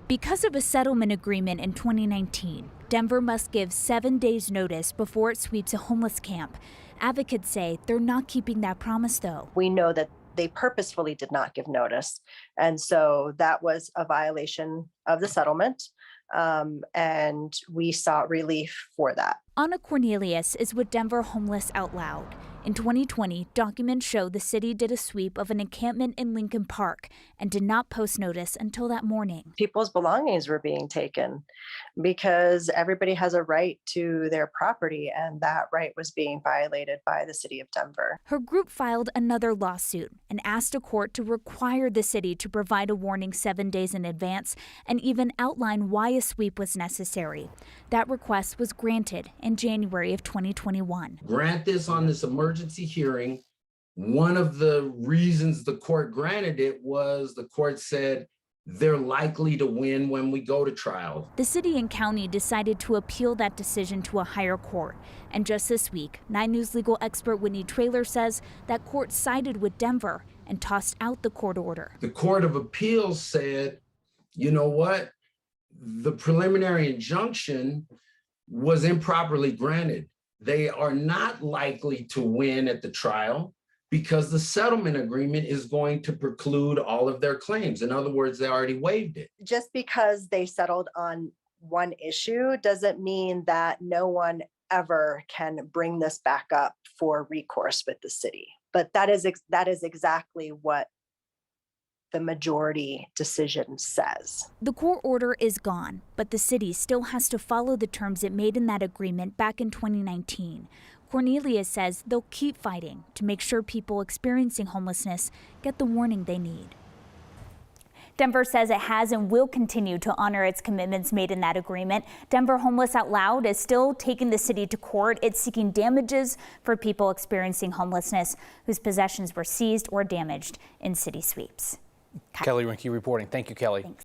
Because of a settlement agreement in 2019, Denver must give 7 days notice before it sweeps a homeless camp. Advocates say they're not keeping that promise, though. We know that they purposefully did not give notice. And so that was a violation of the settlement. And we sought relief for that. Anna Cornelius is with Denver Homeless Out Loud. In 2020, documents show the city did a sweep of an encampment in Lincoln Park and did not post notice until that morning. People's belongings were being taken because everybody has a right to their property, and that right was being violated by the city of Denver. Her group filed another lawsuit and asked a court to require the city to provide a warning 7 days in advance and even outline why a sweep was necessary. That request was granted in January of 2021. Grant this on this emergency hearing. One of the reasons the court granted it was the court said they're likely to win when we go to trial. The city and county decided to appeal that decision to a higher court. And just this week, 9 News legal expert Whitney Traylor says that court sided with Denver and tossed out the court order. The Court of Appeals said, you know what? The preliminary injunction was improperly granted. They are not likely to win at the trial because the settlement agreement is going to preclude all of their claims. In other words, they already waived it. Just because they settled on one issue doesn't mean that no one ever can bring this back up for recourse with the city. But that is exactly what the majority decision says. The court order is gone, but the city still has to follow the terms it made in that agreement back in 2019. Cornelius says they'll keep fighting to make sure people experiencing homelessness get the warning they need. Denver says it has and will continue to honor its commitments made in that agreement. Denver Homeless Out Loud is still taking the city to court. It's seeking damages for people experiencing homelessness whose possessions were seized or damaged in city sweeps. Kelly Rinke reporting. Thank you, Kelly. Thanks.